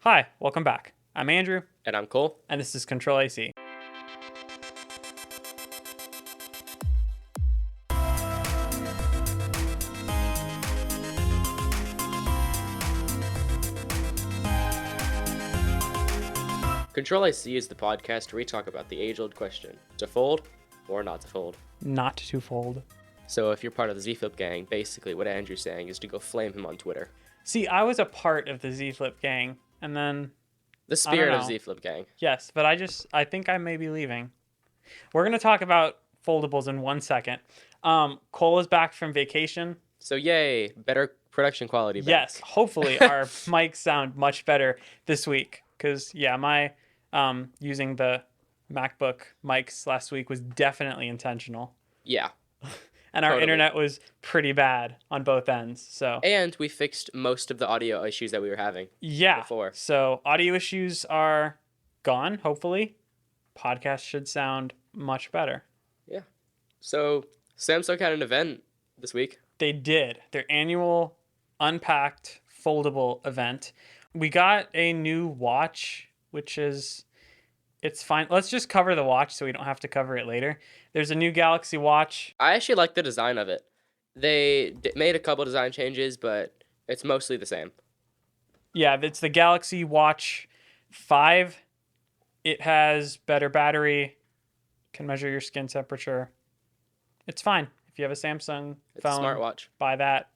Hi, welcome back. I'm Andrew, And I'm Cole. and this is CTRL-AC. CTRL-AC is the podcast where we talk about the age-old question, to fold or not to fold. Not to fold. So if you're part of the Z-Flip gang, basically what Andrew's saying is to go flame him on Twitter. See, I was a part of the Z-Flip gang, and then, The spirit of Z-Flip gang. yes, but I think I may be leaving. We're going to talk about foldables in 1 second. Cole is back from vacation. So yay, better production quality back. Yes, hopefully our mics sound much better this week. Because, yeah, my using the MacBook mics last week was definitely intentional. Yeah. And our Totally. internet was pretty bad on both ends. So And we fixed most of the audio issues that we were having. yeah. before. So audio issues are gone, hopefully. Podcast should sound much better. Yeah. So Samsung had an event this week. They did. Their annual Unpacked foldable event. We got a new watch, which is it's fine. Let's just cover the watch so we don't have to cover it later. There's a new Galaxy Watch. I actually like the design of it. They made a couple design changes, but it's mostly the same. Yeah, it's the Galaxy Watch 5. It has better battery, can measure your skin temperature. It's fine. If you have a Samsung It's phone, a smartwatch. buy that.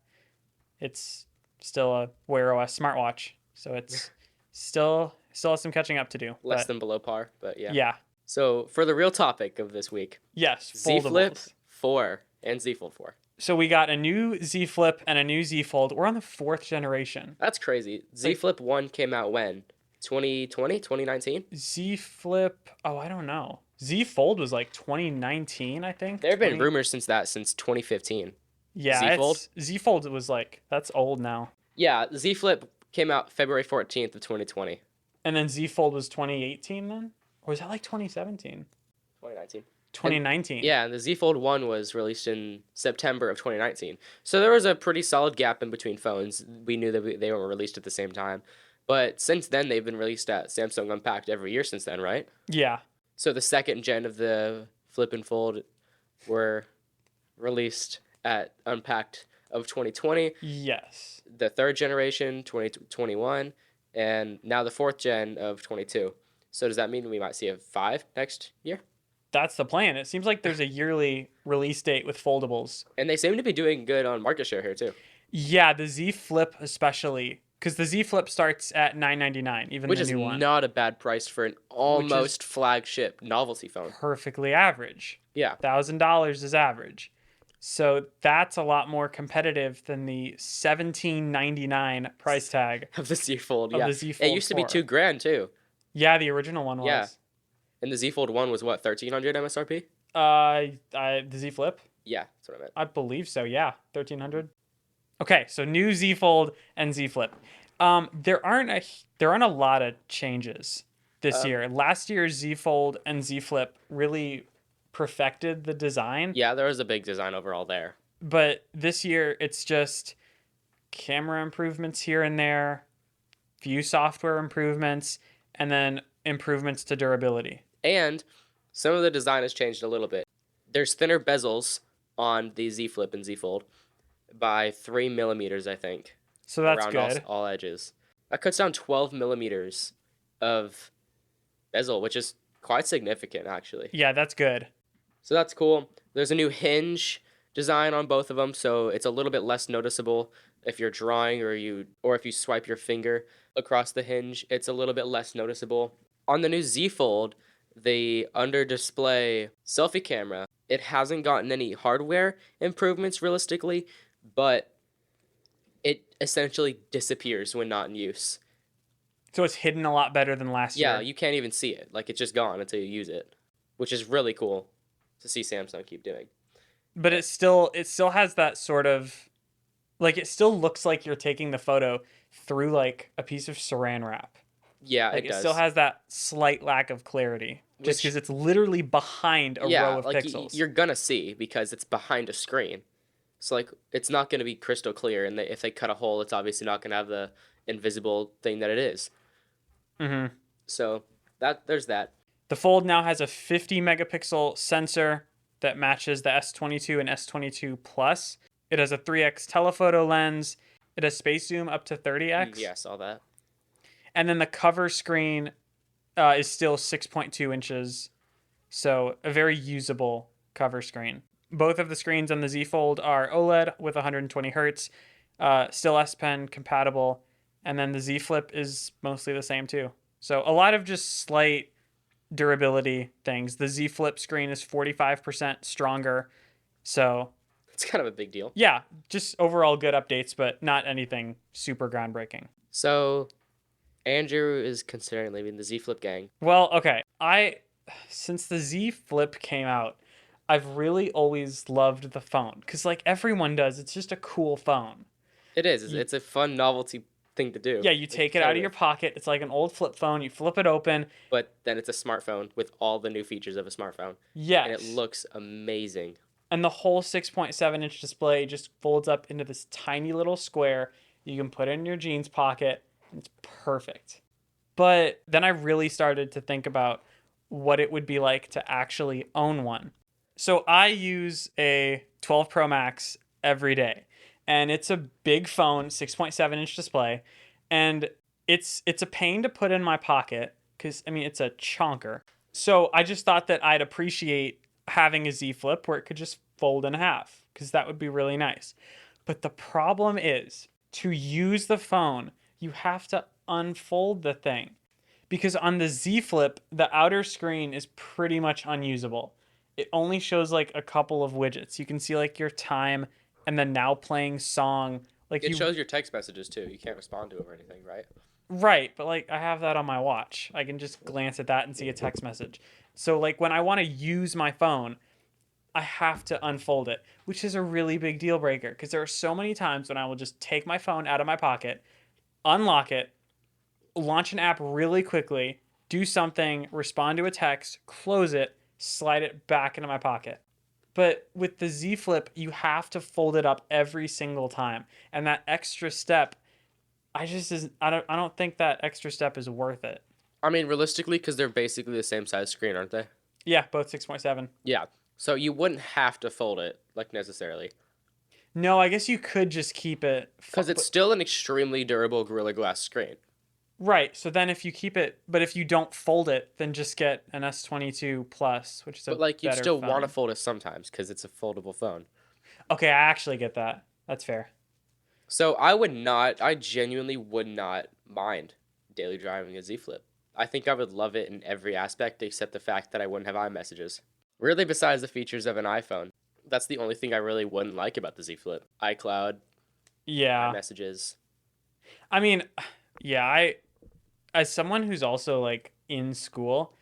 It's still a Wear OS smartwatch, so it's still has some catching up to do. Less but than below par, but yeah. yeah. So for the real topic of this week, Yes, Z Flip foldables. 4 and Z Fold 4. So we got a new Z Flip and a new Z Fold. We're on the 4th generation. That's crazy. Z Flip 1 came out when? 2020? 2019? Z Flip, oh, I don't know. Z Fold was like 2019, I think. There have been 20 rumors since 2015. Yeah, Z Fold? Z Fold was like, that's old now. Yeah, Z Flip came out February 14th of 2020. And then Z Fold was 2018 then? Or was that like 2017? 2019. 2019. Yeah, and the Z Fold 1 was released in September of 2019. So there was a pretty solid gap in between phones. We knew that they weren't released at the same time. But since then, they've been released at Samsung Unpacked every year since then, right? Yeah. So the second gen of the Flip and Fold were released at Unpacked of 2020. Yes. The third generation, 2021, and now the fourth gen of 22. So does that mean we might see a 5 next year? That's the plan. It seems like there's a yearly release date with foldables. And they seem to be doing good on market share here too. Yeah, the Z Flip especially, because the Z Flip starts at $999, even Which the is new one. not a bad price for an almost flagship novelty phone. Perfectly average. Yeah. $1,000 is average. So that's a lot more competitive than the $1,799 price tag. Of the Z Fold, Of yeah. the Z Fold It used to be 4. $2,000 too. Yeah, the original one was. Yeah. And the Z Fold 1 was what, 1,300 MSRP? The Z Flip? Yeah, that's what I meant. I believe so, yeah. 1,300. Okay, so new Z Fold and Z Flip. There aren't a lot of changes this year. Last year's Z Fold and Z Flip really perfected the design. Yeah, there was a big design overall there. But this year, it's just camera improvements here and there, few software improvements, and then improvements to durability. And some of the design has changed a little bit. There's thinner bezels on the Z Flip and Z Fold by 3 millimeters, I think. So that's around good. all edges. That cuts down 12 millimeters of bezel, which is quite significant, actually. Yeah, that's good. So that's cool. There's a new hinge design on both of them, so it's a little bit less noticeable if you're drawing or if you swipe your finger across the hinge. It's a little bit less noticeable. On the new Z Fold, the under-display selfie camera, it hasn't gotten any hardware improvements realistically, but it essentially disappears when not in use. So it's hidden a lot better than last year. Yeah, you can't even see it. Like, it's just gone until you use it, which is really cool to see Samsung keep doing. But it still has that sort of, like, it still looks like you're taking the photo through like a piece of saran wrap. Yeah, Like it it does. still has that slight lack of clarity, just because it's literally behind a row of pixels. You're gonna see because it's behind a screen. So like it's not gonna be crystal clear, and if they cut a hole, it's obviously not gonna have the invisible thing that it is. Mm-hmm. So there's that. The Fold now has a 50 megapixel sensor that matches the S22 and S22 Plus. It has a 3x telephoto lens. It has space zoom up to 30x. Yeah, I saw that. And then the cover screen is still 6.2 inches. So a very usable cover screen. Both of the screens on the Z Fold are OLED with 120 hertz, still S Pen compatible. And then the Z Flip is mostly the same too. So a lot of just slight durability things. The Z Flip screen is 45% stronger. So It's kind of a big deal. yeah, just overall good updates, but not anything super groundbreaking. So Andrew is considering leaving the Z Flip gang. Well, okay. Since the Z Flip came out, I've really always loved the phone because, like everyone does, it's just a cool phone. It is. It's a fun novelty thing to do. Yeah, you take it out of your pocket. It's like an old flip phone. You flip it open. But then it's a smartphone with all the new features of a smartphone. Yes. And it looks amazing. And the whole 6.7-inch display just folds up into this tiny little square. You can put it in your jeans pocket. And it's perfect. But then I really started to think about what it would be like to actually own one. So I use a 12 Pro Max every day. And it's a big phone, 6.7-inch display. And it's a pain to put in my pocket because, I mean, it's a chonker. So I just thought that I'd appreciate having a Z Flip where it could just fold in half because that would be really nice. But the problem is to use the phone, you have to unfold the thing because on the Z Flip, the outer screen is pretty much unusable. It only shows like a couple of widgets. You can see like your time and the now playing song. Like it shows your text messages too. You can't respond to them or anything, right? Right, but like I have that on my watch. I can just glance at that and see a text message. So like when I want to use my phone, I have to unfold it, which is a really big deal breaker because there are so many times when I will just take my phone out of my pocket, unlock it, launch an app really quickly, do something, respond to a text, close it, slide it back into my pocket. But with the Z Flip, you have to fold it up every single time. And that extra step, I don't think that extra step is worth it. I mean, realistically, because they're basically the same size screen, aren't they? Yeah, both 6.7. Yeah. So you wouldn't have to fold it, like, necessarily. No, I guess you could just keep it. Because it's still an extremely durable Gorilla Glass screen. Right. So then if you keep it, but if you don't fold it, then just get an S22 Plus, which is a But, like, you better still phone. want to fold it sometimes because it's a foldable phone. Okay, I actually get that. That's fair. So I genuinely would not mind daily driving a Z Flip. I think I would love it in every aspect except the fact that I wouldn't have iMessages. Really, besides the features of an iPhone, that's the only thing I really wouldn't like about the Z Flip. iCloud, Yeah. iMessages. I mean, yeah, as someone who's also like in school,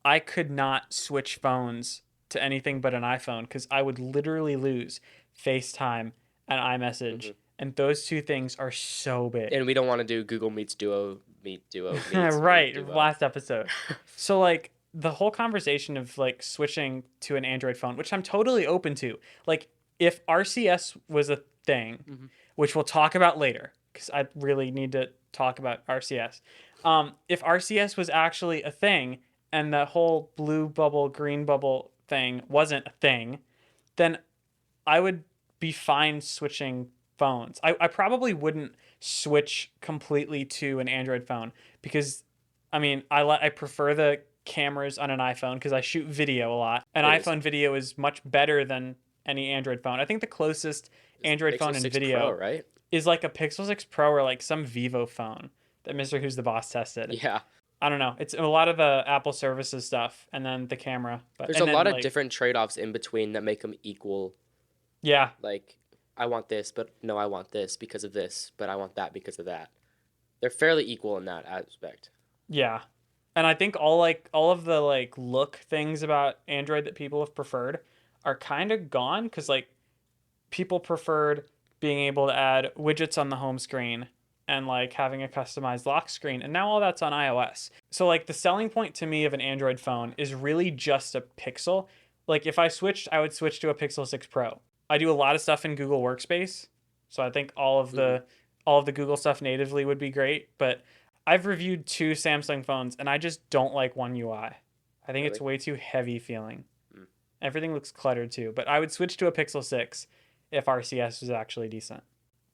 I could not switch phones to anything but an iPhone because I would literally lose FaceTime and iMessage. Mm-hmm. And those two things are so big. And we don't want to do Google Meets Duo, Meet Duo. Right, Duo. Last episode. So like the whole conversation of like switching to an Android phone, which I'm totally open to. Like if RCS was a thing, mm-hmm. which we'll talk about later because I really need to talk about RCS. If RCS was actually a thing and the whole blue bubble, green bubble thing wasn't a thing, then I would be fine switching phones. I probably wouldn't switch completely to an Android phone because, I mean, I prefer the cameras on an iPhone because I shoot video a lot. An iPhone video is much better than any Android phone. I think the closest Android phone in video Pro, right? is like a Pixel 6 Pro or like some Vivo phone that Mr. Who's the Boss tested. Yeah. I don't know. It's a lot of the Apple services stuff and then the camera. There's a lot of different trade-offs in between that make them equal. Yeah. Like, I want this, but no, I want this because of this, but I want that because of that. They're fairly equal in that aspect. Yeah. And I think all of the like look things about Android that people have preferred are kind of gone because like people preferred being able to add widgets on the home screen and like having a customized lock screen. And now all that's on iOS. So like the selling point to me of an Android phone is really just a Pixel. Like if I switched, I would switch to a Pixel 6 Pro. I do a lot of stuff in Google Workspace. So I think all of the Google stuff natively would be great. But I've reviewed 2 Samsung phones, and I just don't like One UI. I think it's Really? way too heavy feeling. Mm. Everything looks cluttered too, but I would switch to a Pixel 6 if RCS was actually decent.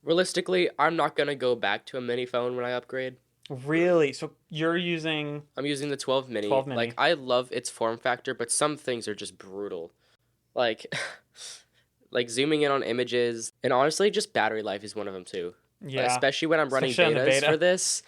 Realistically, I'm not gonna go back to a mini phone when I upgrade. Really? So you're using I'm using the 12 mini. 12 mini? Like, I love its form factor, but some things are just brutal. Like, like zooming in on images, and honestly, just battery life is one of them too. Yeah, Especially when I'm running especially on the betas for beta. this,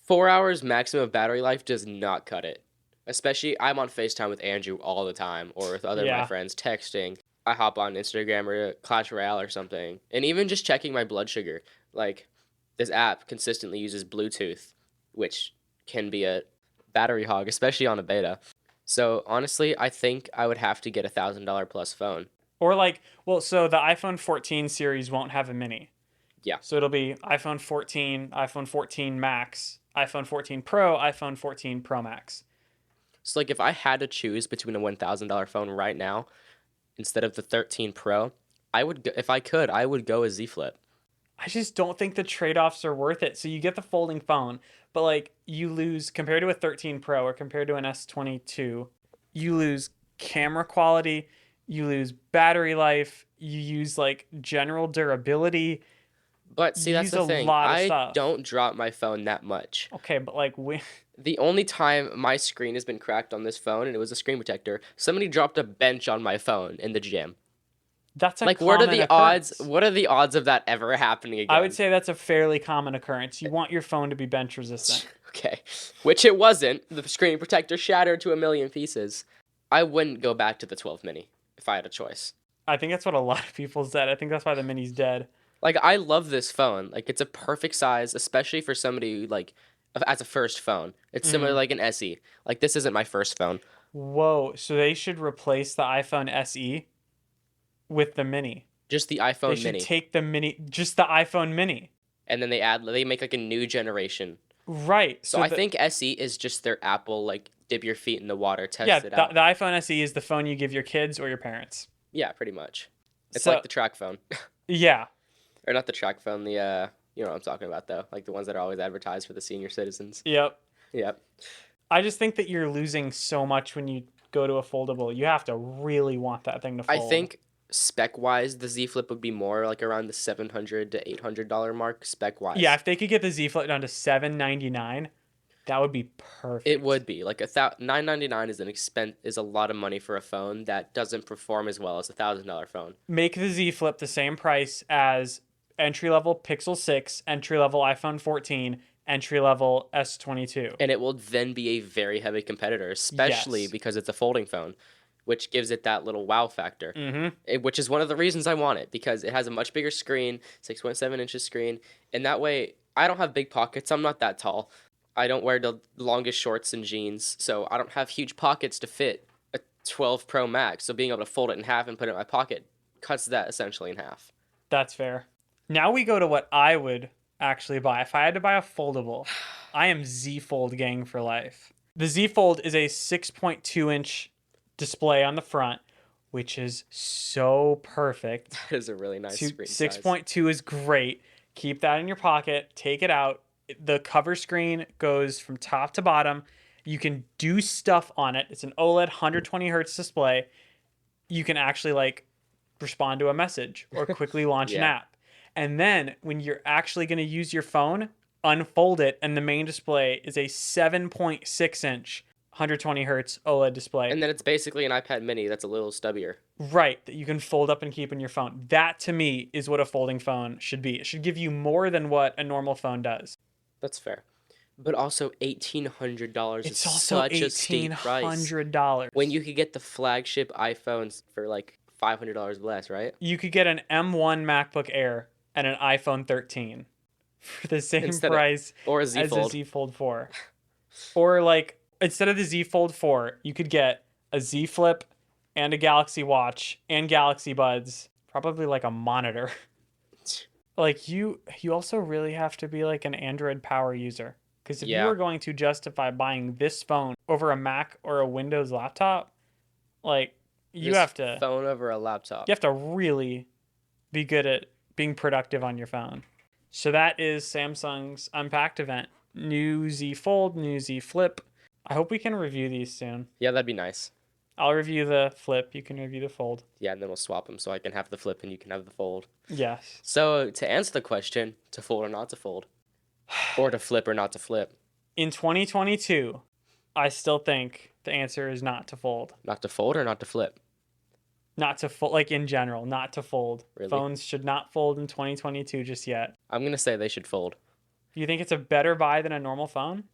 4 hours maximum of battery life does not cut it. Especially, I'm on FaceTime with Andrew all the time, or with other of my Yeah. friends texting. I hop on Instagram or Clash Royale or something, and even just checking my blood sugar. Like, this app consistently uses Bluetooth, which can be a battery hog, especially on a beta. So honestly, I think I would have to get $1,000 plus phone. Or like, well, so the iPhone 14 series won't have a mini. Yeah. So it'll be iPhone 14, iPhone 14 Max, iPhone 14 Pro, iPhone 14 Pro Max. So like if I had to choose between a $1,000 phone right now instead of the 13 Pro, I would go, if I could, I would go a Z Flip. I just don't think the trade-offs are worth it. So you get the folding phone, but like you lose compared to a 13 Pro or compared to an S22, you lose camera quality, you lose battery life, you use like general durability. But see, You that's use the a thing. lot of I stuff. don't drop my phone that much. Okay, but like The only time my screen has been cracked on this phone, and it was a screen protector, somebody dropped a bench on my phone in the gym. that's a Like, what are common the occurrence. odds? What are the odds of that ever happening again? I would say that's a fairly common occurrence. You want your phone to be bench resistant. Okay, which it wasn't. The screen protector shattered to a million pieces. I wouldn't go back to the 12 mini if I had a choice. I think that's what a lot of people said. I think that's why the mini's dead. Like, I love this phone. Like, it's a perfect size, especially for somebody, like, as a first phone. It's similar to, like, an SE. Like, this isn't my first phone. Whoa, so they should replace the iPhone SE with the mini. Just the They iPhone should mini. take the mini, just the iPhone mini. And then they make, like, a new generation. Right. So I think SE is just their Apple, like, dip your feet in the water, test yeah, it out. the iPhone SE is the phone you give your kids or your parents. Yeah, pretty much. It's So- like the track phone. Yeah. Or not the track phone, the, you know what I'm talking about, though. Like, the ones that are always advertised for the senior citizens. Yep. Yep. I just think that you're losing so much when you go to a foldable. You have to really want that thing to fold. I think spec-wise, the Z Flip would be more like around the $700 to $800 mark spec-wise. Yeah, if they could get the Z Flip down to $799, that would be perfect. It would be like $999 is a lot of money for a phone that doesn't perform as well as $1,000 phone. Make the Z Flip the same price as entry-level Pixel 6, entry-level iPhone 14, entry-level S22. And it will then be a very heavy competitor, especially Yes. because it's a folding phone, which gives it that little wow factor. Mm-hmm. Which is one of the reasons I want it, because it has a much bigger screen, 6.7 inches screen, and that way I don't have big pockets. I'm not that tall. I don't wear the longest shorts and jeans, so I don't have huge pockets to fit a 12 Pro Max. So being able to fold it in half and put it in my pocket cuts that essentially in half. That's fair. Now we go to what I would actually buy. If I had to buy a foldable, I am Z Fold gang for life. The Z Fold is a 6.2-inch display on the front, which is so perfect. That is a really nice screen size. 6.2 is great. Keep that in your pocket. Take it out. The cover screen goes from top to bottom. You can do stuff on it. It's an OLED 120 hertz display. You can actually like respond to a message or quickly launch an Yeah. app. And then when you're actually going to use your phone, unfold it, and the main display is a 7.6-inch 120 hertz OLED display. And then it's basically an iPad mini that's a little stubbier. Right, that you can fold up and keep in your phone. That, to me, is what a folding phone should be. It should give you more than what a normal phone does. That's fair. But also $1,800 It's is also such a steep price. $1,800. When you could get the flagship iPhones for like $500 less, right? You could get an M1 MacBook Air and an iPhone 13 for the same Instead of- price Or a Z as a Fold. Z Fold 4. Or like, instead of the Z Fold 4, you could get a Z Flip and a Galaxy Watch and Galaxy Buds, probably like a monitor. Like you also really have to be like an Android power user. Because if you Yeah. were going to justify buying this phone over a Mac or a Windows laptop, like you This have to phone over a laptop. you have to really be good at being productive on your phone. So that is Samsung's Unpacked event. new Z Fold, new Z Flip. I hope we can review these soon. Yeah, that'd be nice. I'll review the Flip. You can review the Fold. Yeah, and then we'll swap them so I can have the Flip and you can have the Fold. Yes. So to answer the question, to fold or not to fold, or to flip or not to flip. In 2022, I still think the answer is not to fold. Not to fold or not to flip? Not to fold, like in general, not to fold. Really? Phones should not fold in 2022 just yet. I'm going to say they should fold. You think it's a better buy than a normal phone?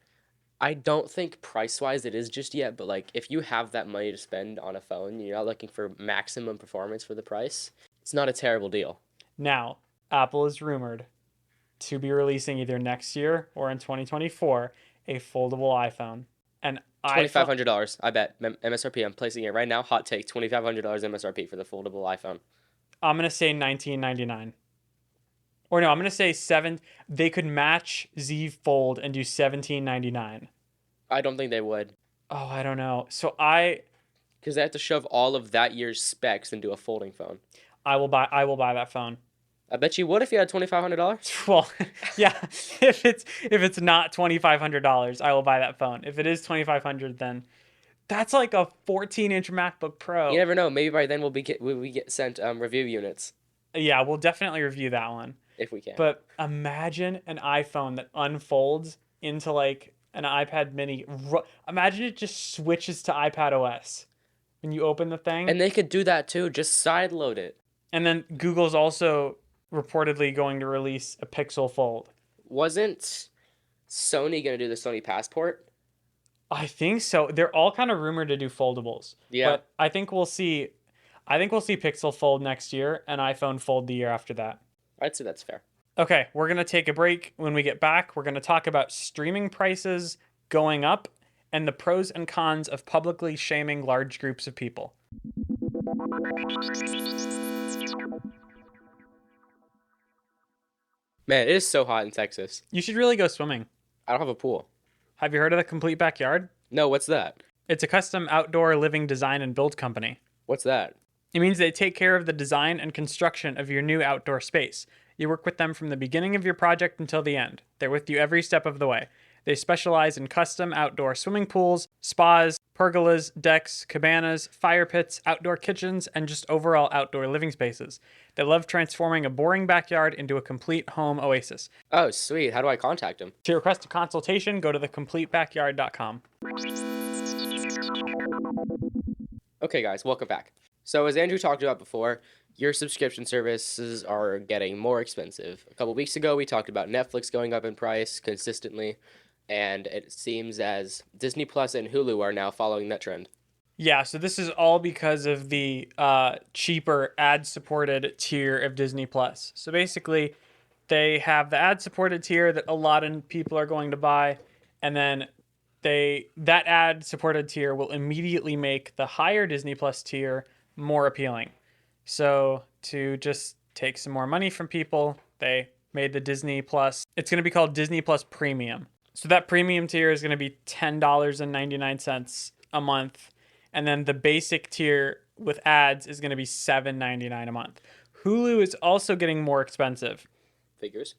I don't think price-wise it is just yet, but like if you have that money to spend on a phone, you're not looking for maximum performance for the price, it's not a terrible deal. Now, Apple is rumored to be releasing either next year or in 2024 a foldable iPhone. And $2,500, I bet. MSRP, I'm placing it right now. Hot take, $2,500 MSRP for the foldable iPhone. I'm going to say $19.99. Or no, I'm going to say they could match Z Fold and do $17.99. I don't think they would. Oh, I don't know. So because they have to shove all of that year's specs into a folding phone. I will buy that phone. I bet you would if you had $2,500. Well, yeah, if it's not $2,500, I will buy that phone. If it is $2,500, then that's like a 14-inch MacBook Pro. You never know. Maybe by then we get sent review units. Yeah, we'll definitely review that one if we can. But imagine an iPhone that unfolds into like an iPad Mini. Imagine it just switches to iPad OS when you open the thing. And they could do that too. Just sideload it. And then Google's also reportedly going to release a Pixel Fold. Wasn't Sony going to do the Sony Passport? I think so. They're all kind of rumored to do foldables. Yeah. But I think we'll see Pixel Fold next year and iPhone Fold the year after that. I'd say that's fair. Okay, we're going to take a break. When we get back, we're going to talk about streaming prices going up and the pros and cons of publicly shaming large groups of people. Man, it is so hot in Texas. You should really go swimming. I don't have a pool. Have you heard of the Complete Backyard? No, what's that? It's a custom outdoor living design and build company. What's that? It means they take care of the design and construction of your new outdoor space. You work with them from the beginning of your project until the end. They're with you every step of the way. They specialize in custom outdoor swimming pools, spas, pergolas, decks, cabanas, fire pits, outdoor kitchens, and just overall outdoor living spaces. They love transforming a boring backyard into a complete home oasis. Oh, sweet. How do I contact them? To request a consultation, go to thecompletebackyard.com. Okay, guys, welcome back. So as Andrew talked about before, your subscription services are getting more expensive. A couple weeks ago, we talked about Netflix going up in price consistently, and it seems as Disney Plus and Hulu are now following that trend. Yeah, so this is all because of the cheaper ad-supported tier of Disney Plus. So basically, they have the ad-supported tier that a lot of people are going to buy, and then that ad-supported tier will immediately make the higher Disney Plus tier more appealing. So to just take some more money from people, they made the Disney Plus. It's going to be called Disney Plus Premium. So that premium tier is going to be $10.99 a month. And then the basic tier with ads is going to be $7.99 a month. Hulu is also getting more expensive. Figures.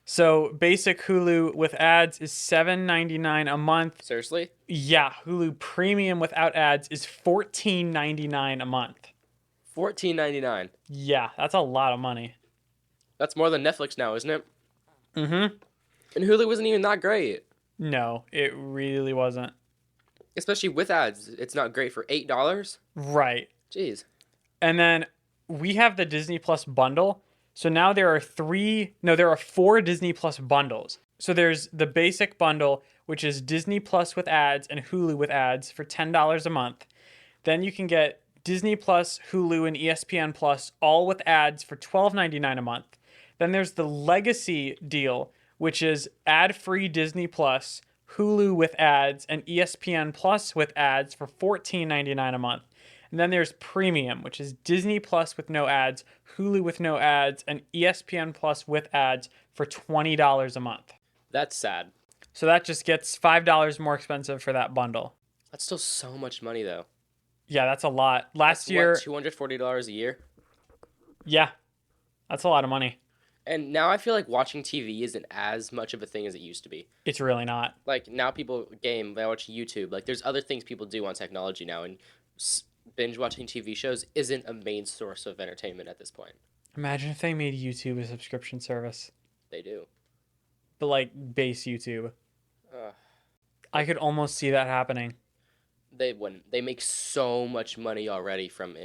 So basic Hulu with ads is $7.99 a month. Seriously? Yeah, Hulu Premium without ads is $14.99 a month. $14.99. Yeah, that's a lot of money. That's more than Netflix now, isn't it? Mm-hmm. And Hulu wasn't even that great. No, it really wasn't. Especially with ads. It's not great for $8. Right. Jeez. And then we have the Disney Plus bundle. So now there are 4 Disney Plus bundles. So there's the basic bundle, which is Disney Plus with ads and Hulu with ads for $10 a month. Then you can get Disney Plus, Hulu, and ESPN Plus all with ads for $12.99 a month. Then there's the Legacy deal, which is ad-free Disney Plus, Hulu with ads, and ESPN Plus with ads for $14.99 a month. And then there's Premium, which is Disney Plus with no ads, Hulu with no ads, and ESPN Plus with ads for $20 a month. That's sad. So that just gets $5 more expensive for that bundle. That's still so much money, though. Yeah, that's a lot. Last year... What, $240 a year? Yeah, that's a lot of money. And now I feel like watching TV isn't as much of a thing as it used to be. It's really not. Like now people game, they watch YouTube. Like there's other things people do on technology now, and binge watching TV shows isn't a main source of entertainment at this point. Imagine if they made YouTube a subscription service. They do. But like base YouTube. Uh, I could almost see that happening. they wouldn't. They make so much money already from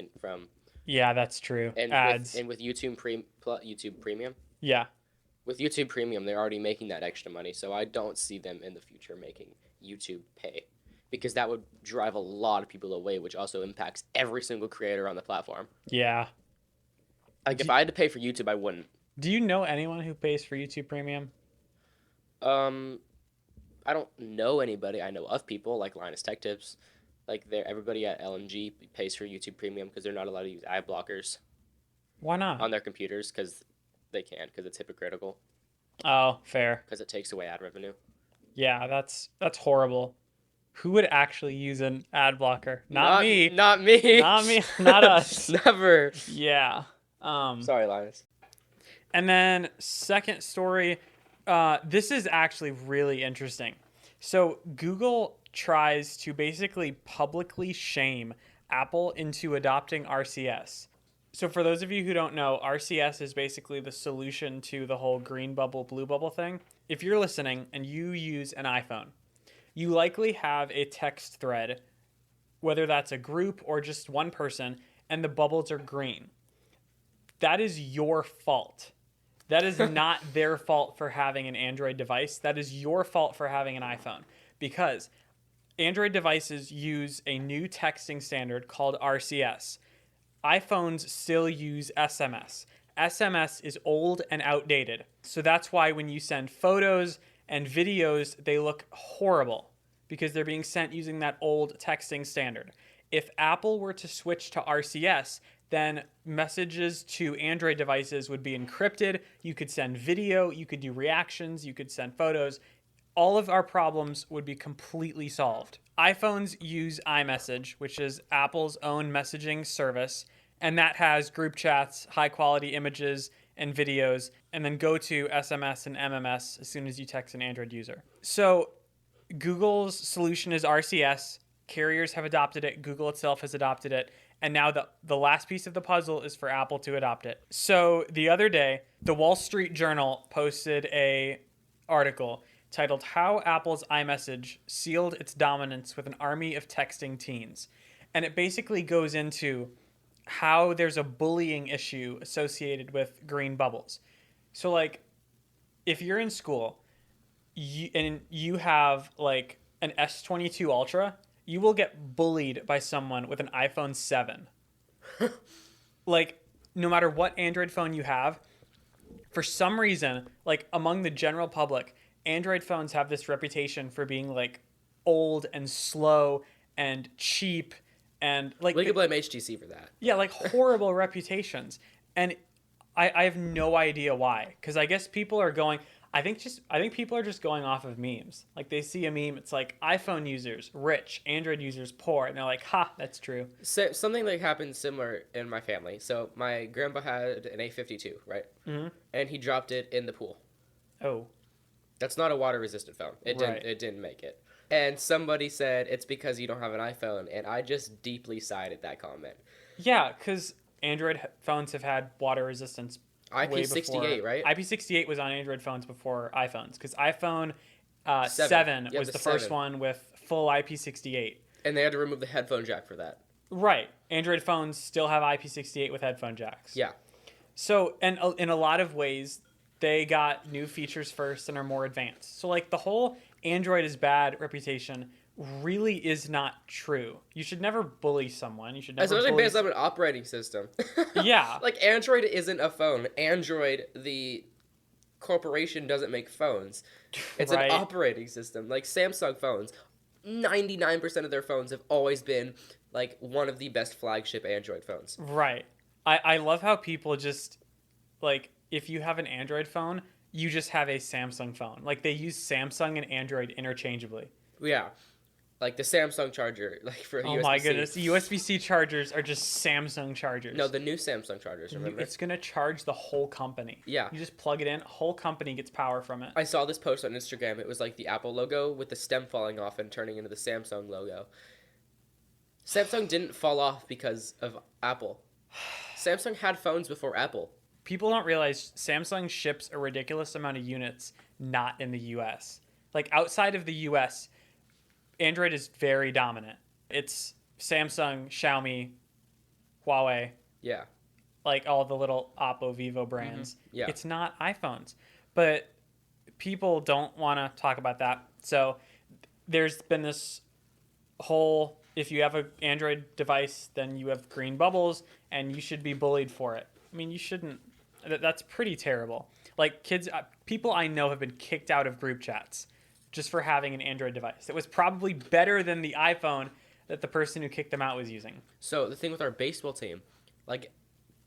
Yeah, that's true. and Ads. with YouTube YouTube Premium. Yeah. With YouTube Premium, they're already making that extra money, so I don't see them in the future making YouTube pay, because that would drive a lot of people away, which also impacts every single creator on the platform. Yeah. Like if I had to pay for YouTube, I wouldn't. Do you know anyone who pays for YouTube Premium? I don't know anybody. I know of people like Linus Tech Tips. Like everybody at LMG pays for YouTube Premium because they're not allowed to use ad blockers Why not? on their computers because they can't, because it's hypocritical, Oh, fair. because it takes away ad revenue. Yeah, that's horrible. Who would actually use an ad blocker? Not me. Not me. Not me. Not us. Never. Yeah. Sorry, Linus. And then second story, this is actually really interesting. So Google tries to basically publicly shame Apple into adopting RCS. So for those of you who don't know, RCS is basically the solution to the whole green bubble, blue bubble thing. If you're listening and you use an iPhone, you likely have a text thread, whether that's a group or just one person, and the bubbles are green. That is your fault. That is not their fault for having an Android device. That is your fault for having an iPhone, because Android devices use a new texting standard called RCS. iPhones still use SMS. SMS is old and outdated. So that's why when you send photos and videos, they look horrible because they're being sent using that old texting standard. If Apple were to switch to RCS, then messages to Android devices would be encrypted. You could send video, you could do reactions, you could send photos. All of our problems would be completely solved. iPhones use iMessage, which is Apple's own messaging service, and that has group chats, high quality images and videos, and then go to SMS and MMS as soon as you text an Android user. So Google's solution is RCS. Carriers have adopted it. Google itself has adopted it. And now the last piece of the puzzle is for Apple to adopt it. So the other day, the Wall Street Journal posted a article titled "How Apple's iMessage Sealed Its Dominance with an Army of Texting Teens." And it basically goes into how there's a bullying issue associated with green bubbles. So like, if you're in school and you have like an S22 Ultra, you will get bullied by someone with an iPhone 7. Like, no matter what Android phone you have, for some reason, like among the general public, Android phones have this reputation for being like old and slow and cheap and like We can blame HTC for that. yeah, like horrible reputations. And I have no idea why, because I guess people are going. I think people are just going off of memes. Like they see a meme, it's like iPhone users rich, Android users poor, and they're like, "Ha, that's true." So, something like happened similar in my family. So my grandpa had an A52, right? Mm-hmm. And he dropped it in the pool. Oh, That's not a water resistant phone. It didn't. Right. It didn't make it. And somebody said it's because you don't have an iPhone, and I just deeply sighed at that comment. yeah, because Android phones have had water resistance. way IP68, before- right? IP68 was on Android phones before iPhones, because iPhone 7 Yeah, was the the first 7. one with full IP68. And they had to remove the headphone jack for that. Right. Android phones still have IP68 with headphone jacks. Yeah. So, and in a lot of ways, they got new features first and are more advanced. So, like, the whole Android is bad reputation really is not true. You should never bully someone. You should never Especially bully... based on an operating system. Yeah. Like, Android isn't a phone. Android, the corporation, doesn't make phones. It's Right. an operating system. Like, Samsung phones, 99% of their phones have always been, like, one of the best flagship Android phones. Right. I love how people just, like, if you have an Android phone, you just have a Samsung phone. Like, they use Samsung and Android interchangeably. Yeah. Like the Samsung charger, like for Oh USB-C. my goodness, USB-C chargers are just Samsung chargers. No, the new Samsung chargers, remember? It's gonna charge the whole company. Yeah. You just plug it in, whole company gets power from it. I saw this post on Instagram. It was like the Apple logo with the stem falling off and turning into the Samsung logo. Samsung didn't fall off because of Apple. Samsung had phones before Apple. People don't realize Samsung ships a ridiculous amount of units not in the US. Like outside of the US, Android is very dominant. It's Samsung, Xiaomi, Huawei, Yeah. like all the little Oppo, Vivo brands. Yeah. It's not iPhones. But people don't want to talk about that. So there's been this whole, if you have an Android device, then you have green bubbles and you should be bullied for it. I mean, you shouldn't. That's pretty terrible. Like kids, people I know have been kicked out of group chats just for having an Android device. It was probably better than the iPhone that the person who kicked them out was using. So the thing with our baseball team, like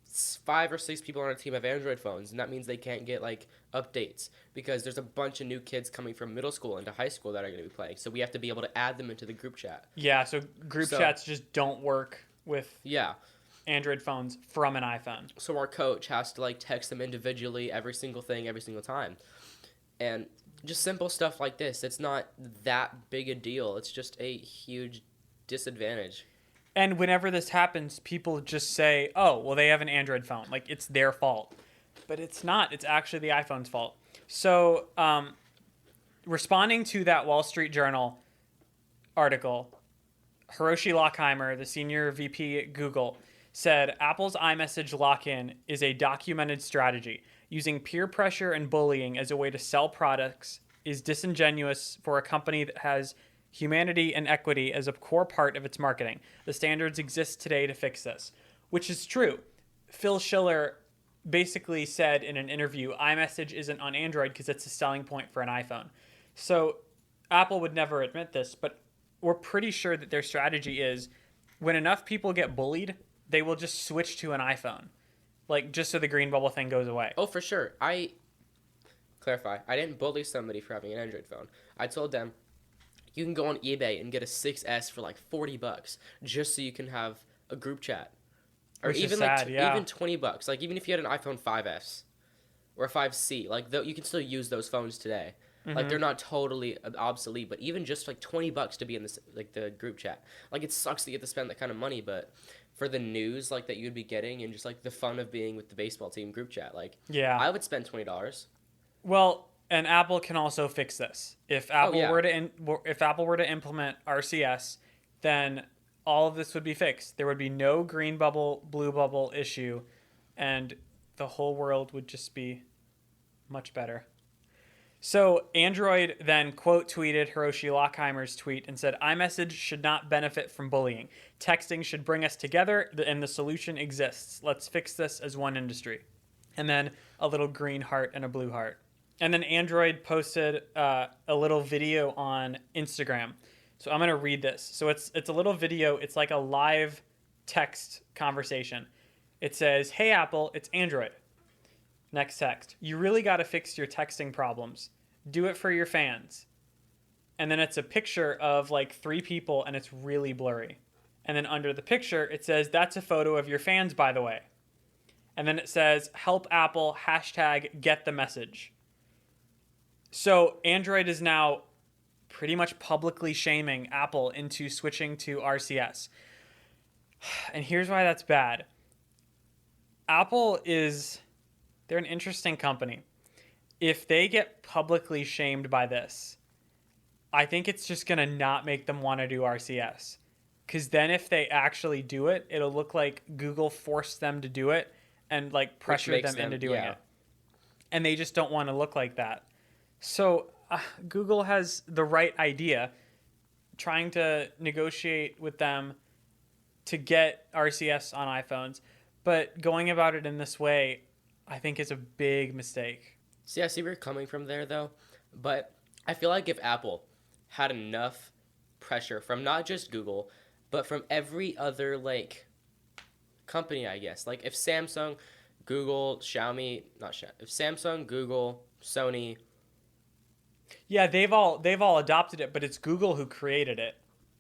5 or 6 people on our team have Android phones, and that means they can't get like updates because there's a bunch of new kids coming from middle school into high school that are going to be playing. So we have to be able to add them into the group chat. Yeah, so group chats just don't work with Android phones from an iPhone. So our coach has to like text them individually every single thing every single time. And just simple stuff like this. It's not that big a deal. It's just a huge disadvantage. And whenever this happens, people just say, oh, well, they have an Android phone. Like, it's their fault. But it's not. It's actually the iPhone's fault. So, responding to that Wall Street Journal article, Hiroshi Lockheimer, the senior VP at Google, said Apple's iMessage lock-in is a documented strategy. Using peer pressure and bullying as a way to sell products is disingenuous for a company that has humanity and equity as a core part of its marketing. The standards exist today to fix this, which is true. Phil Schiller basically said in an interview, iMessage isn't on Android because it's a selling point for an iPhone. So Apple would never admit this, but we're pretty sure that their strategy is when enough people get bullied, they will just switch to an iPhone. Like, just so the green bubble thing goes away. Oh, for sure. I didn't bully somebody for having an Android phone. I told them, you can go on eBay and get a 6S for like $40 just so you can have a group chat. Or Which even is sad, even $20. Like even if you had an iPhone 5S or a 5C, like you can still use those phones today. Mm-hmm. Like they're not totally obsolete, but even just like $20 to be in this like the group chat. Like it sucks that you have to spend that kind of money, but for the news like that you'd be getting and just like the fun of being with the baseball team group chat, like I would spend $20. Well, and Apple can also fix this. If Apple were to implement RCS, then all of this would be fixed. There would be no green bubble, blue bubble issue, and the whole world would just be much better. So Android then quote tweeted Hiroshi Lockheimer's tweet and said, iMessage should not benefit from bullying. Texting should bring us together, and the solution exists. Let's fix this as one industry. And then a little green heart and a blue heart. And then Android posted a little video on Instagram. So I'm going to read this. So it's a little video. It's like a live text conversation. It says, hey, Apple, it's Android. Next text. You really got to fix your texting problems. Do it for your fans. And then it's a picture of like 3 people and it's really blurry. And then under the picture, it says, that's a photo of your fans, by the way. And then it says, help Apple, #get the message. So Android is now pretty much publicly shaming Apple into switching to RCS. And here's why that's bad. Apple they're an interesting company. If they get publicly shamed by this, I think it's just going to not make them want to do RCS. Because then if they actually do it, it'll look like Google forced them to do it and like pressure them into doing it. And they just don't want to look like that. So Google has the right idea, trying to negotiate with them to get RCS on iPhones. But going about it in this way, I think is a big mistake. See, I see where you're coming from there, though. But I feel like if Apple had enough pressure from not just Google, but from every other, like, company, I guess. Like, if Samsung, Google, Xiaomi, if Samsung, Google, Sony... Yeah, they've all adopted it, but it's Google who created it.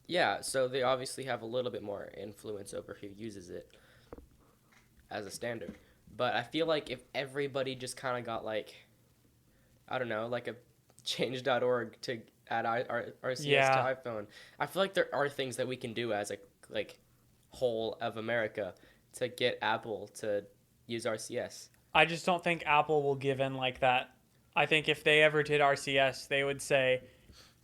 Yeah, so they obviously have a little bit more influence over who uses it as a standard. But I feel like if everybody just kind of got like, I don't know, like a change.org to add RCS to Yeah. iPhone, I feel like there are things that we can do as a like whole of America to get Apple to use RCS. I just don't think Apple will give in like that. I think if they ever did RCS, they would say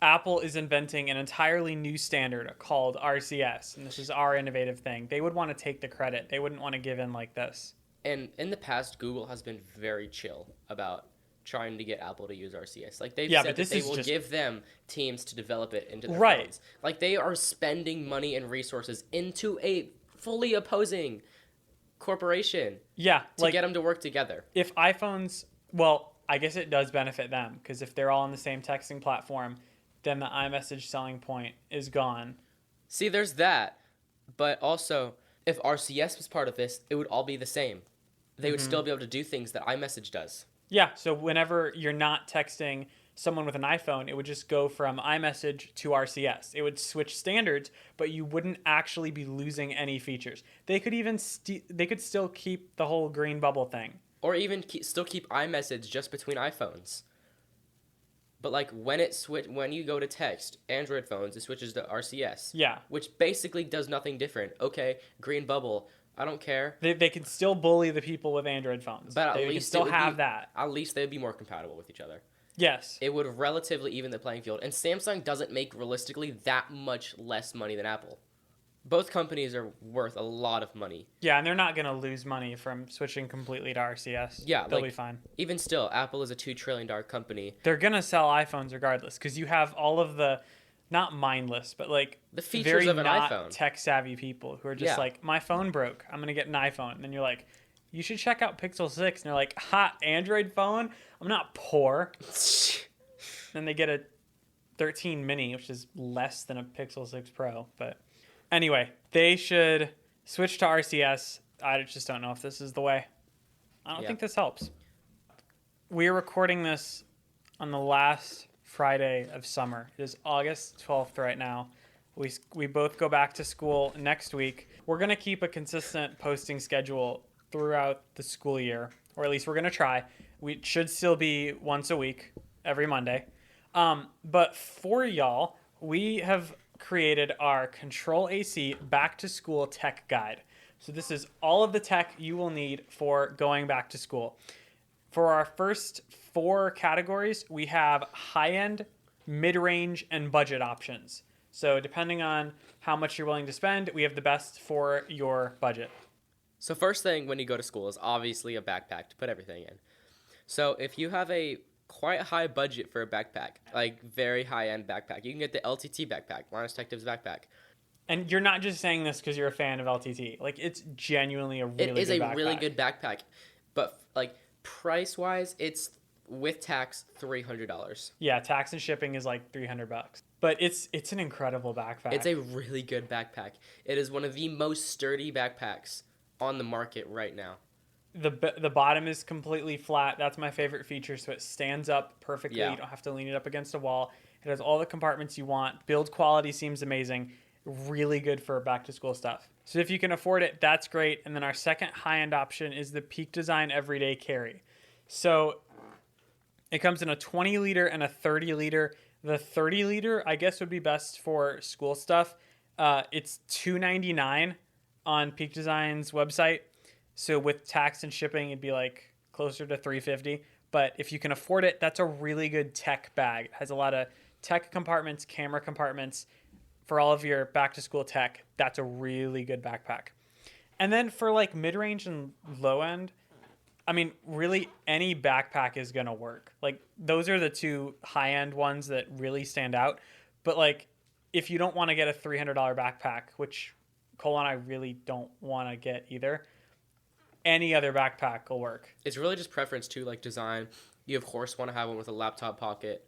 Apple is inventing an entirely new standard called RCS, and this is our innovative thing. They would want to take the credit. They wouldn't want to give in like this. And in the past, Google has been very chill about trying to get Apple to use RCS. Like they've Yeah, said but that this they is will just give them teams to develop it into their right. phones. Like they are spending money and resources into a fully opposing corporation Yeah, to like get them to work together. if iPhones, well, I guess it does benefit them because if they're all on the same texting platform, then the iMessage selling point is gone. See, there's that. But also, if RCS was part of this, it would all be the same. They would still be able to do things that iMessage does. Yeah, so whenever you're not texting someone with an iPhone, it would just go from iMessage to RCS. It would switch standards, but you wouldn't actually be losing any features. They could even they could still keep the whole green bubble thing. Or even still keep iMessage just between iPhones. But like when you go to text Android phones, it switches to RCS. Yeah. Which basically does nothing different. Okay, green bubble. I don't care. They could still bully the people with Android phones. But they at can least still have that. At least they'd be more compatible with each other. Yes. It would relatively even the playing field. And Samsung doesn't make realistically that much less money than Apple. Both companies are worth a lot of money. Yeah, and they're not going to lose money from switching completely to RCS. Yeah, they'll like, be fine. Even still, Apple is a $2 trillion company. They're going to sell iPhones regardless because you have all of the, not mindless, but like The features very of an not iPhone. tech savvy people who are just Yeah. like, my phone broke. I'm going to get an iPhone. And then you're like, you should check out Pixel 6. And they're like, hot Android phone? I'm not poor. Then they get a 13 mini, which is less than a Pixel 6 Pro. But anyway, they should switch to RCS. I just don't know if this is the way. I don't think this helps. We are recording this on the last Friday of summer. It is August 12th right now. We both go back to school next week. We're going to keep a consistent posting schedule throughout the school year, or at least we're going to try. We should still be once a week, every Monday. But for y'all, we have created our CTRL-AC back to school tech guide. So this is all of the tech you will need for going back to school. For our first 4 categories, we have high-end, mid-range, and budget options. So depending on how much you're willing to spend, we have the best for your budget. So first thing when you go to school is obviously a backpack to put everything in. So if you have a quite high budget for a backpack, like very high-end backpack, you can get the LTT backpack, Linus Tech Tips backpack. And you're not just saying this because you're a fan of LTT. Like, it's genuinely a really good backpack. It is a really good backpack. But, like, price-wise, it's, with tax, $300. Yeah, tax and shipping is like $300. But it's an incredible backpack. It's a really good backpack. It is one of the most sturdy backpacks on the market right now. The bottom is completely flat. That's my favorite feature. So it stands up perfectly. Yeah. You don't have to lean it up against a wall. It has all the compartments you want. Build quality seems amazing. Really good for back to school stuff. So if you can afford it, that's great. And then our second high-end option is the Peak Design Everyday Carry. So it comes in a 20 liter and a 30 liter. The 30 liter, I guess, would be best for school stuff. It's $299 on Peak Design's website. So with tax and shipping, it'd be like closer to $350. But if you can afford it, that's a really good tech bag. It has a lot of tech compartments, camera compartments for all of your back to school tech. That's a really good backpack. And then for like mid-range and low end, I mean, really any backpack is going to work. Like those are the 2 high-end ones that really stand out. But like if you don't want to get a $300 backpack, which I really don't want to get either, any other backpack will work. It's really just preference too, like design. You of course want to have one with a laptop pocket,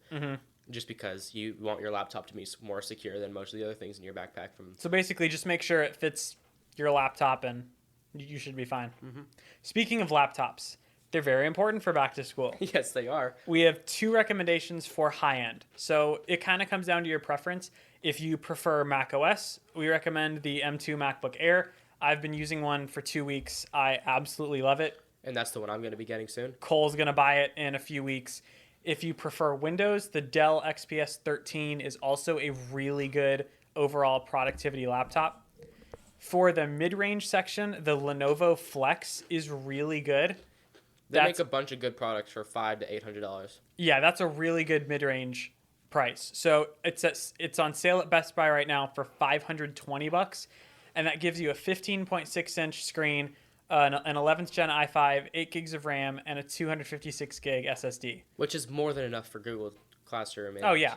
just because you want your laptop to be more secure than most of the other things in your backpack. So basically, just make sure it fits your laptop, and you should be fine. Speaking of laptops, They're very important for back to school. Yes, they are. We have 2 recommendations for high end. So it kind of comes down to your preference. If you prefer Mac OS, we recommend the M2 MacBook Air. I've been using one for 2 weeks. I absolutely love it. And that's the one I'm going to be getting soon. Cole's going to buy it in a few weeks. If you prefer Windows, the Dell XPS 13 is also a really good overall productivity laptop. For the mid-range section, the Lenovo Flex is really good. They make a bunch of good products for $500 to $800. Yeah, that's a really good mid-range price. So it's on sale at Best Buy right now for $520, and that gives you a 15.6-inch screen, an 11th gen i5, 8 gigs of RAM, and a 256 gig SSD. Which is more than enough for Google Classroom. Oh yeah,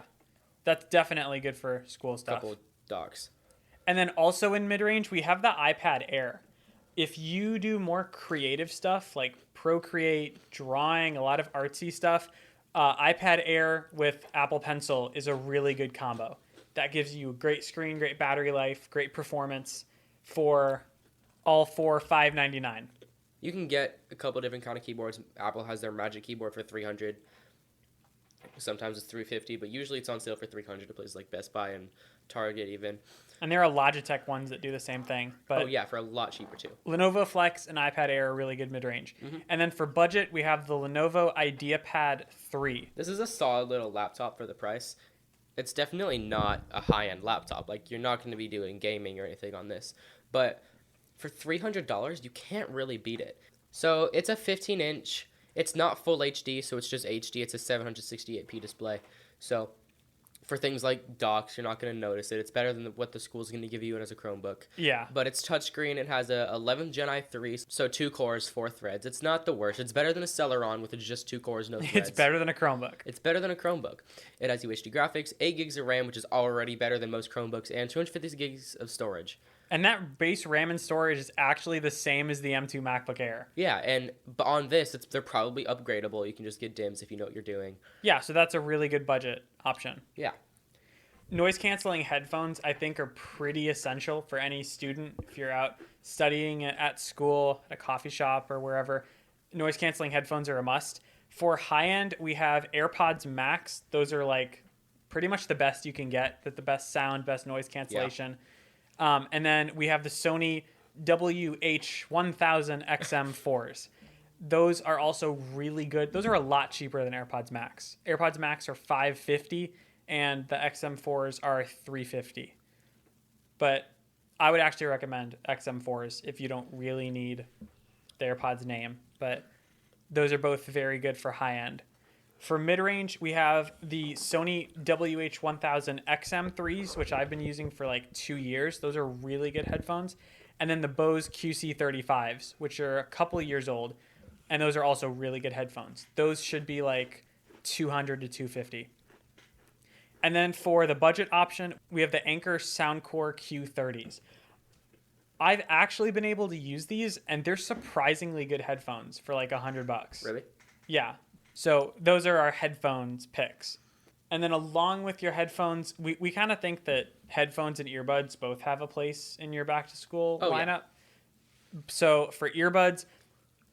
that's definitely good for school stuff. Couple docs. And then also in mid-range, we have the iPad Air. If you do more creative stuff like Procreate, drawing, a lot of artsy stuff, iPad Air with Apple Pencil is a really good combo. That gives you a great screen, great battery life, great performance for all for $599. You can get a couple different kind of keyboards. Apple has their Magic Keyboard for $300. Sometimes it's $350, but usually it's on sale for $300 at places like Best Buy and Target even. And there are Logitech ones that do the same thing. But oh yeah, for a lot cheaper too. Lenovo Flex and iPad Air are really good mid-range. Mm-hmm. And then for budget, we have the Lenovo IdeaPad 3. This is a solid little laptop for the price. It's definitely not a high-end laptop. Like, you're not going to be doing gaming or anything on this. But for $300, you can't really beat it. So it's a 15-inch. It's not full HD, so it's just HD. It's a 768p display. So for things like docs, you're not going to notice it. It's better than what the school's going to give you as a Chromebook. Yeah. But it's touchscreen. It has a 11th Gen i3, so 2 cores, 4 threads. It's not the worst. It's better than a Celeron with just 2 cores, no threads. It's better than a Chromebook. It's better than a Chromebook. It has UHD graphics, 8 gigs of RAM, which is already better than most Chromebooks, and 250 gigs of storage. And that base RAM and storage is actually the same as the M2 MacBook Air. Yeah, but on this, they're probably upgradable. You can just get DIMMs if you know what you're doing. Yeah, so that's a really good budget option. Yeah. Noise canceling headphones, I think, are pretty essential for any student. If you're out studying at school, at a coffee shop, or wherever, noise canceling headphones are a must. For high end, we have AirPods Max. Those are like pretty much the best you can get, the best sound, best noise cancellation. Yeah. And then we have the Sony WH-1000 XM4s. Those are also really good. Those are a lot cheaper than AirPods Max. AirPods Max are $550, and the XM4s are $350. But I would actually recommend XM4s if you don't really need the AirPods name. But those are both very good for high end. For mid-range, we have the Sony WH-1000 XM3s, which I've been using for like 2 years. Those are really good headphones. And then the Bose QC35s, which are a couple of years old. And those are also really good headphones. Those should be like $200 to $250. And then for the budget option, we have the Anker Soundcore Q30s. I've actually been able to use these, and they're surprisingly good headphones for like $100. Really? Yeah. So those are our headphones picks. And then along with your headphones, we kind of think that headphones and earbuds both have a place in your back to school lineup. Yeah. So for earbuds,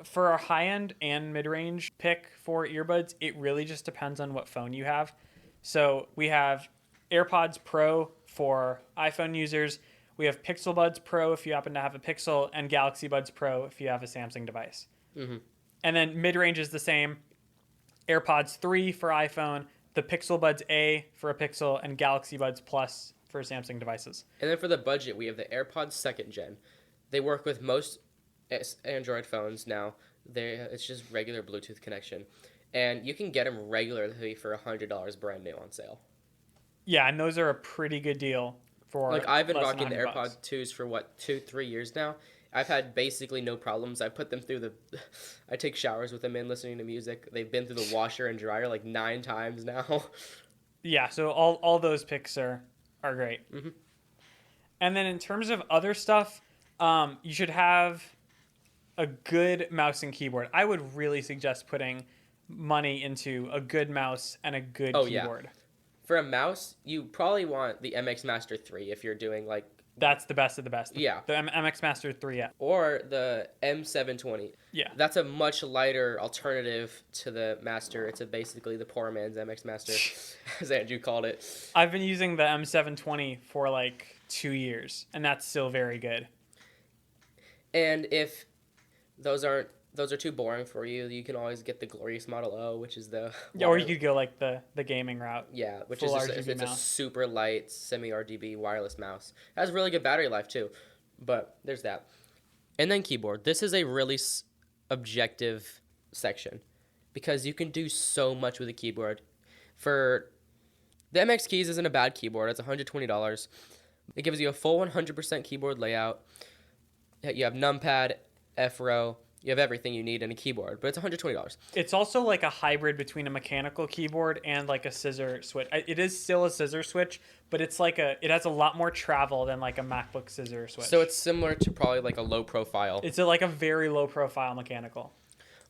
for our high end and mid-range pick for earbuds, it really just depends on what phone you have. So we have AirPods Pro for iPhone users. We have Pixel Buds Pro if you happen to have a Pixel, and Galaxy Buds Pro if you have a Samsung device. Mm-hmm. And then mid-range is the same. AirPods 3 for iPhone, the Pixel Buds A for a Pixel, and Galaxy Buds Plus for Samsung devices. And then for the budget, we have the AirPods 2nd Gen. They work with most Android phones now. It's just regular Bluetooth connection. And you can get them regularly for $100 brand new on sale. Yeah, and those are a pretty good deal for like I've been rocking the $100. AirPods 2s for 2-3 years now. I've had basically no problems. I put them through I take showers with them in listening to music. They've been through the washer and dryer like 9 times now. Yeah, so all those picks are great. Mm-hmm. And then in terms of other stuff, you should have a good mouse and keyboard. I would really suggest putting money into a good mouse and a good keyboard. Yeah. For a mouse, you probably want the MX Master 3 if you're doing like... That's the best of the best. Yeah. The MX Master 3, yeah. Or the M720. Yeah. That's a much lighter alternative to the Master. It's basically the poor man's MX Master, as Andrew called it. I've been using the M720 for like 2 years, and that's still very good. And if those are too boring for you, you can always get the glorious Model O, which is the... Yeah, or you could go like the gaming route. Yeah, which Full is just, RGB it's mouse. a super light semi-RGB wireless mouse. It has really good battery life too, but there's that. And then keyboard. This is a really objective section because you can do so much with a keyboard. For the MX Keys isn't a bad keyboard. It's $120. It gives you a full 100% keyboard layout. You have numpad, F-row. You have everything you need in a keyboard, but it's $120. It's also like a hybrid between a mechanical keyboard and like a scissor switch. It is still a scissor switch, but it's like it has a lot more travel than like a MacBook scissor switch. So it's similar to probably like a low profile. It's like a very low profile mechanical.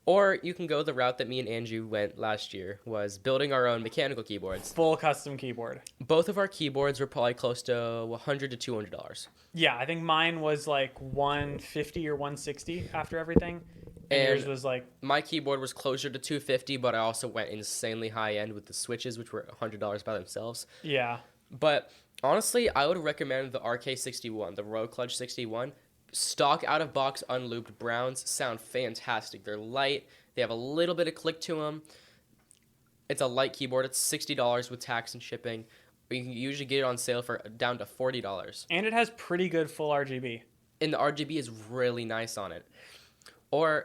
Or you can go the route that me and Andrew went last year, was building our own mechanical keyboards. Full custom keyboard. Both of our keyboards were probably close to $100 to $200. Yeah, I think mine was like 150 or 160 after everything. And yours was like... My keyboard was closer to $250, but I also went insanely high end with the switches, which were $100 by themselves. Yeah. But honestly, I would recommend the RK61, the Road Clutch 61. Stock out of box unlooped browns sound fantastic. They're light. They have a little bit of click to them. It's a light keyboard. It's $60 with tax and shipping. You can usually get it on sale for down to $40. And it has pretty good full RGB. And the RGB is really nice on it. And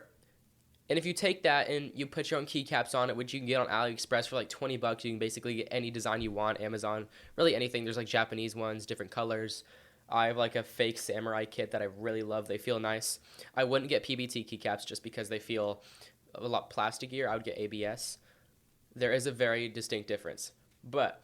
if you take that and you put your own keycaps on it, which you can get on AliExpress for like $20, you can basically get any design you want. Amazon, really anything. There's like Japanese ones, different colors. I have like a fake samurai kit that I really love. They feel nice. I wouldn't get PBT keycaps just because they feel a lot plasticier. I would get ABS. There is a very distinct difference. But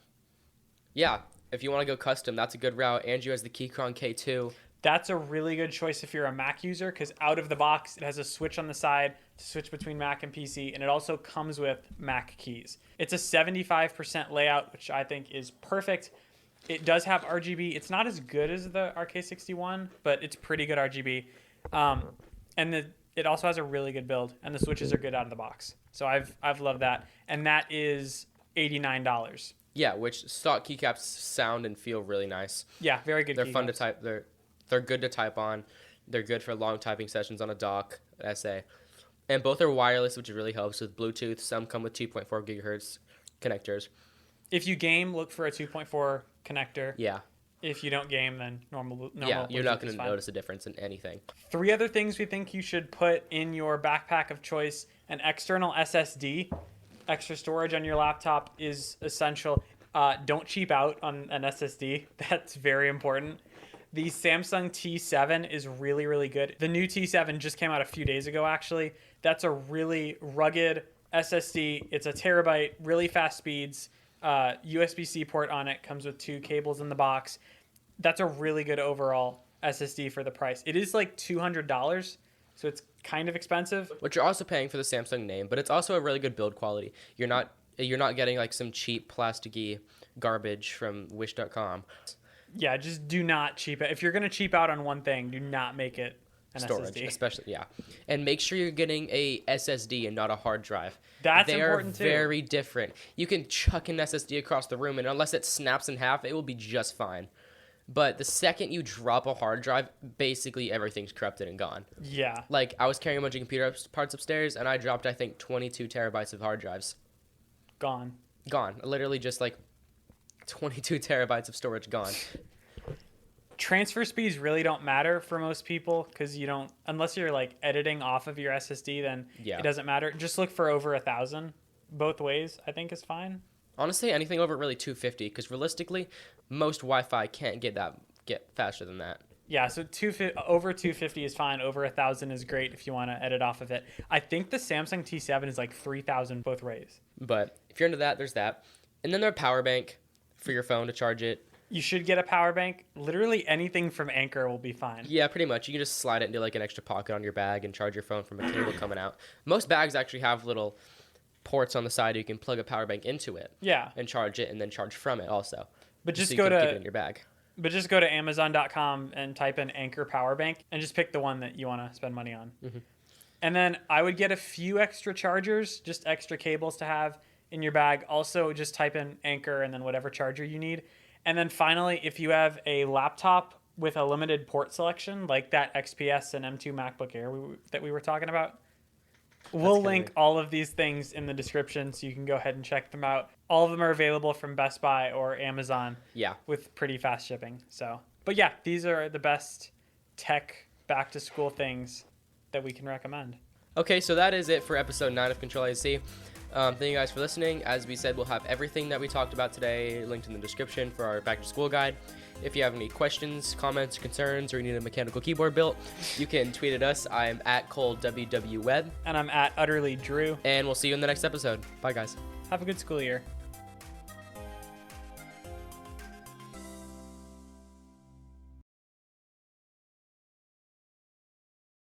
yeah, if you want to go custom, that's a good route. Andrew has the Keychron K2. That's a really good choice if you're a Mac user because out of the box, it has a switch on the side to switch between Mac and PC, and it also comes with Mac keys. It's a 75% layout, which I think is perfect. It does have RGB. It's not as good as the RK61, but it's pretty good RGB. And it also has a really good build, and the switches are good out of the box. So I've loved that. And that is $89. Yeah, which stock keycaps sound and feel really nice. Yeah, very good. They're fun to type. They're good to type on. They're good for long typing sessions on a dock, essay. And both are wireless, which really helps with Bluetooth. Some come with 2.4 gigahertz connectors. If you game, look for a 2.4 connector. Yeah. If you don't game, then normal yeah, you're Bluetooth not going is to fine. notice a difference in anything. 3 other things we think you should put in your backpack of choice. An external SSD. Extra storage on your laptop is essential. Don't cheap out on an SSD. That's very important. The Samsung T7 is really, really good. The new T7 just came out a few days ago, actually. That's a really rugged SSD. It's a terabyte, really fast speeds. USB-C port on it. Comes with 2 cables in the box. That's a really good overall SSD for the price. It is like $200, so it's kind of expensive. But you're also paying for the Samsung name, but it's also a really good build quality. You're not getting like some cheap plasticky garbage from wish.com. Yeah, just do not cheap out. If you're going to cheap out on one thing, do not make it an storage, SSD. especially, yeah. And make sure you're getting a SSD and not a hard drive. That's important too. They are very different. You can chuck an SSD across the room, and unless it snaps in half, it will be just fine. But the second you drop a hard drive, basically everything's corrupted and gone. Yeah. Like, I was carrying a bunch of computer parts upstairs, and I dropped, I think, 22 terabytes of hard drives. Gone. Literally just, like, 22 terabytes of storage gone. Transfer speeds really don't matter for most people because you don't, unless you're like editing off of your SSD, then it doesn't matter. Just look for over 1,000 both ways. I think is fine. Honestly, anything over really 250 because realistically, most Wi-Fi can't get faster than that. Yeah, so over 250 is fine. Over 1,000 is great if you want to edit off of it. I think the Samsung T7 is like 3,000 both ways. But if you're into that, there's that. And then there's a power bank for your phone to charge it. You should get a power bank. Literally anything from Anker will be fine. Yeah, pretty much. You can just slide it into like an extra pocket on your bag and charge your phone from a cable coming out. Most bags actually have little ports on the side. You can plug a power bank into it. Yeah. And charge it, and then charge from it also. But just so go you can keep to it in your bag. But just go to Amazon.com and type in Anchor Power Bank and just pick the one that you want to spend money on. Mm-hmm. And then I would get a few extra chargers, just extra cables to have in your bag. Also, just type in Anchor and then whatever charger you need. And then finally, if you have a laptop with a limited port selection, like that XPS and M2 MacBook Air that we were talking about, we'll link all of these things in the description so you can go ahead and check them out. All of them are available from Best Buy or Amazon. Yeah. With pretty fast shipping. So, but yeah, these are the best tech back to school things that we can recommend. Okay, so that is it for episode 9 of CTRL-AC. Thank you guys for listening. As we said, we'll have everything that we talked about today linked in the description for our back to school guide. If you have any questions, comments, concerns, or you need a mechanical keyboard built, you can tweet at us. I am at ColeWWWeb. And I'm at UtterlyDrew. And we'll see you in the next episode. Bye, guys. Have a good school year.